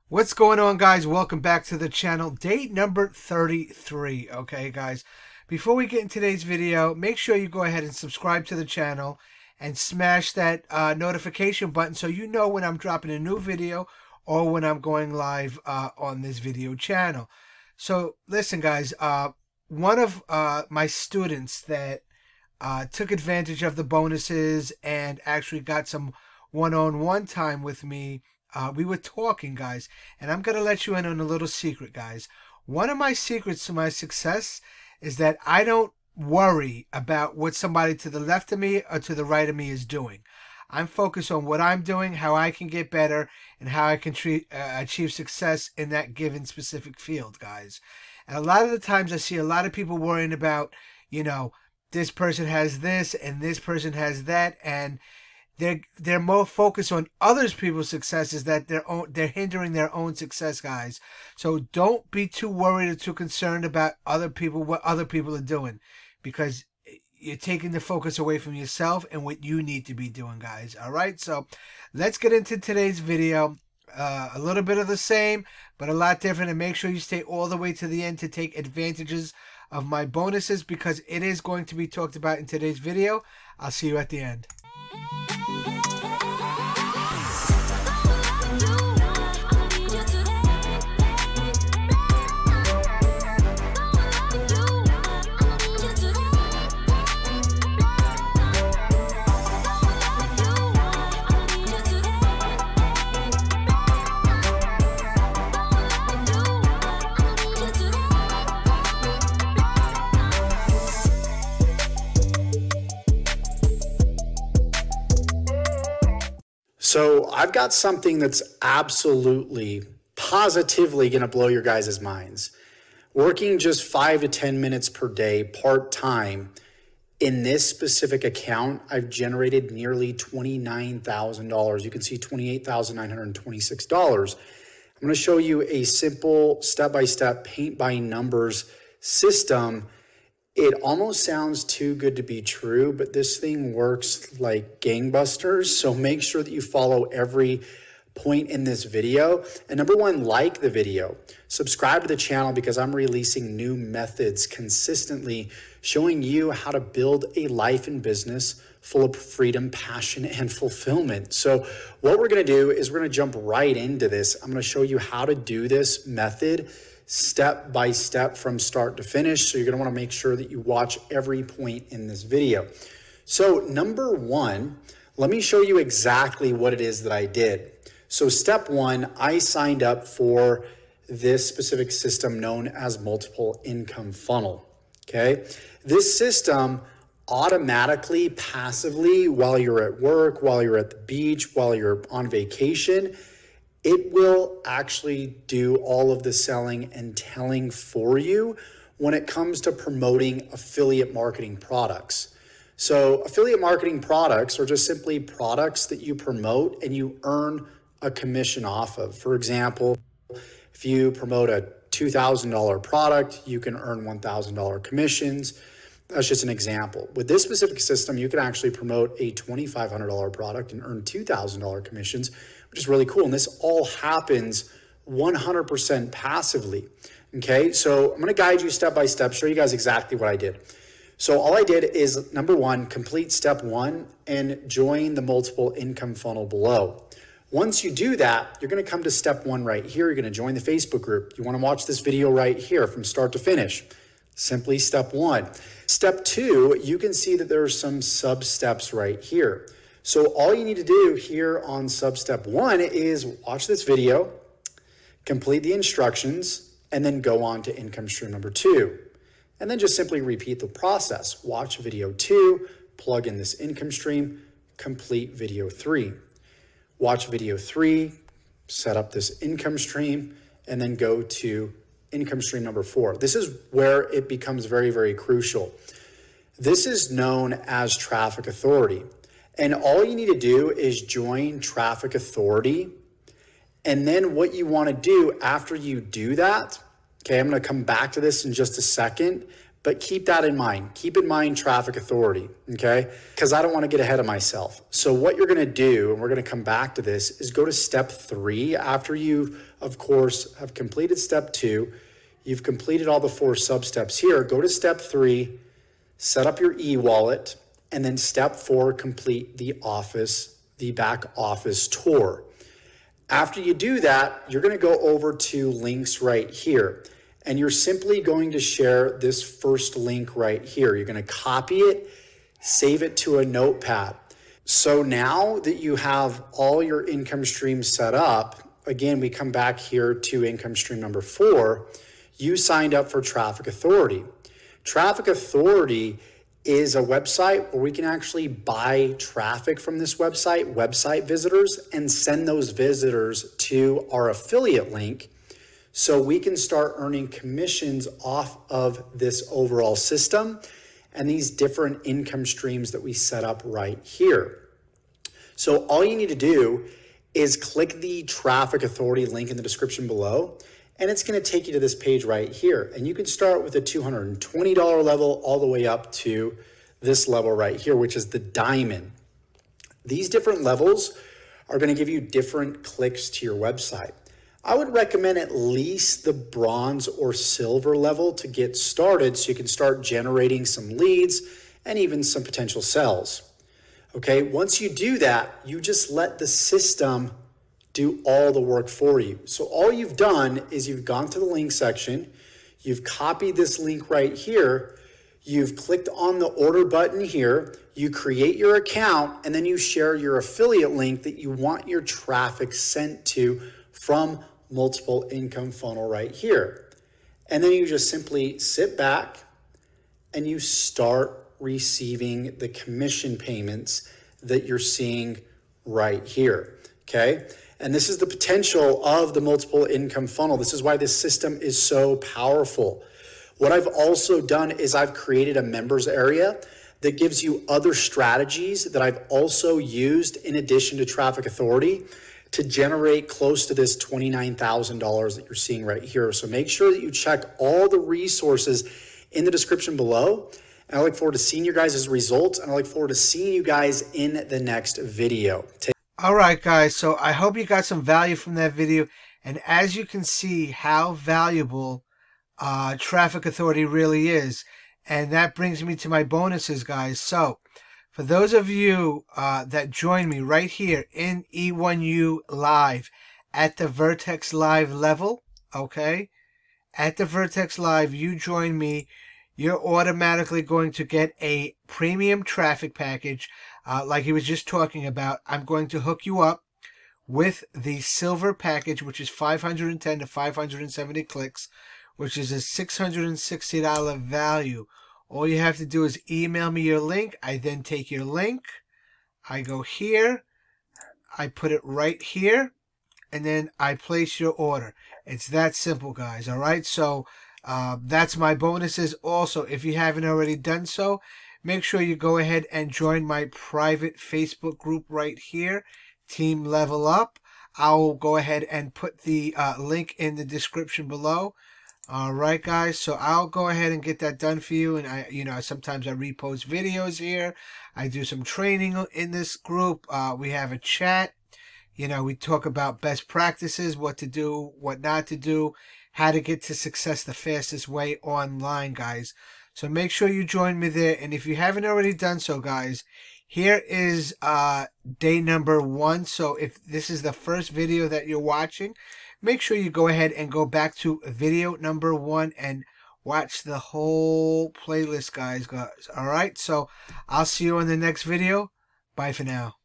What's going on, guys? Welcome back to the channel. Day number 33. Okay, guys, before we get in today's video, make sure you go ahead and subscribe to the channel and smash that notification button so you know when I'm dropping a new video or when I'm going live on this video channel. So listen, guys, one of my students that took advantage of the bonuses and actually got some one-on-one time with me. We were talking, guys, and I'm going to let you in on a little secret, guys. One of my secrets to my success is that I don't worry about what somebody to the left of me or to the right of me is doing. I'm focused on what I'm doing, how I can get better, and how I can achieve success in that given specific field, guys. And a lot of the times I see a lot of people worrying about, this person has this and this person has that, and they're more focused on others people's successes that they're hindering their own success, guys. So don't be too worried or too concerned about what other people are doing, because you're taking the focus away from yourself and what you need to be doing, guys. All right, so let's get into today's video. A little bit of the same, but a lot different, and make sure you stay all the way to the end to take advantages of my bonuses, because it is going to be talked about in today's video. I'll see you at the end. So I've got something that's absolutely, positively going to blow your guys' minds. Working just 5 to 10 minutes per day, part-time, in this specific account, I've generated nearly $29,000. You can see $28,926. I'm going to show you a simple step-by-step paint-by-numbers system. It almost sounds too good to be true, but this thing works like gangbusters. So make sure that you follow every point in this video. And number one, like the video. Subscribe to the channel, because I'm releasing new methods consistently showing you how to build a life and business full of freedom, passion, and fulfillment. So what we're going to do is we're going to jump right into this. I'm going to show you how to do this method step by step from start to finish. So you're going to want to make sure that you watch every point in this video. So number one, let me show you exactly what it is that I did. So step one, I signed up for this specific system known as multiple income funnel. Okay. This system automatically, passively, while you're at work, while you're at the beach, while you're on vacation, it will actually do all of the selling and telling for you when it comes to promoting affiliate marketing products. So affiliate marketing products are just simply products that you promote and you earn a commission off of. For example, if you promote a $2,000 product, you can earn $1,000 commissions. That's just an example. With this specific system, you can actually promote a $2,500 product and earn $2,000 commissions, which is really cool. And this all happens 100% passively. Okay, so I'm going to guide you step by step, show you guys exactly what I did. So all I did is, number one, complete step one and join the multiple income funnel below. Once you do that, you're going to come to step one right here. You're going to join the Facebook group. You want to watch this video right here from start to finish. Simply step one. Step two, you can see that there are some sub steps right here. So all you need to do here on sub step one is watch this video, complete the instructions, and then go on to income stream number two. And then just simply repeat the process. Watch video two, plug in this income stream, complete video three. Watch video three, set up this income stream, and then go to income stream number four. This is where it becomes very, very crucial. This is known as Traffic Authority. And all you need to do is join Traffic Authority. And then what you want to do after you do that, okay, I'm going to come back to this in just a second, But keep that in mind. Keep in mind traffic authority, okay? Because I don't want to get ahead of myself. So what you're going to do, and we're going to come back to this, is go to step 3 after you, of course, have completed step 2. You've completed all the 4 sub-steps here. Go to step 3, set up your e-wallet, and then step 4, complete the back office tour. After you do that, you're going to go over to links right here. And you're simply going to share this first link right here. You're going to copy it, save it to a notepad. So now that you have all your income streams set up, again, we come back here to income stream number 4. You signed up for Traffic Authority. Traffic Authority is a website where we can actually buy traffic from this website visitors, and send those visitors to our affiliate link, so we can start earning commissions off of this overall system and these different income streams that we set up right here. So all you need to do is click the Traffic Authority link in the description below, and it's going to take you to this page right here. And you can start with a $220 level all the way up to this level right here, which is the diamond. These different levels are going to give you different clicks to your website. I would recommend at least the bronze or silver level to get started, so you can start generating some leads and even some potential sales. Okay, once you do that, you just let the system do all the work for you. So all you've done is you've gone to the link section, you've copied this link right here, you've clicked on the order button here, you create your account, and then you share your affiliate link that you want your traffic sent to from multiple income funnel right here. And then you just simply sit back and you start receiving the commission payments that you're seeing right here, okay? And this is the potential of the multiple income funnel. This is why this system is so powerful. What I've also done is I've created a members area that gives you other strategies that I've also used in addition to Traffic Authority to generate close to this $29,000 that you're seeing right here. So make sure that you check all the resources in the description below. And I look forward to seeing you guys' results, and I look forward to seeing you guys in the next video. All right, guys. So I hope you got some value from that video. And as you can see how valuable Traffic Authority really is. And that brings me to my bonuses, guys. So for those of you that join me right here in E1U Live at the Vertex Live level, okay? At the Vertex Live, you join me, you're automatically going to get a premium traffic package like he was just talking about. I'm going to hook you up with the silver package, which is 510 to 570 clicks, which is a $660 value. All you have to do is email me your link. I then take your link. I go here. I put it right here. And then I place your order. It's that simple, guys. All right. So that's my bonuses. Also, if you haven't already done so, make sure you go ahead and join my private Facebook group right here, Team Level Up. I'll go ahead and put the link in the description below. All right, guys. So I'll go ahead and get that done for you. And sometimes I repost videos here. I do some training in this group. We have a chat. We talk about best practices, what to do, what not to do, how to get to success the fastest way online, guys. So make sure you join me there. And if you haven't already done so, guys, here is day number 1. So if this is the first video that you're watching, make sure you go ahead and go back to video number 1 and watch the whole playlist, guys. All right. So I'll see you in the next video. Bye for now.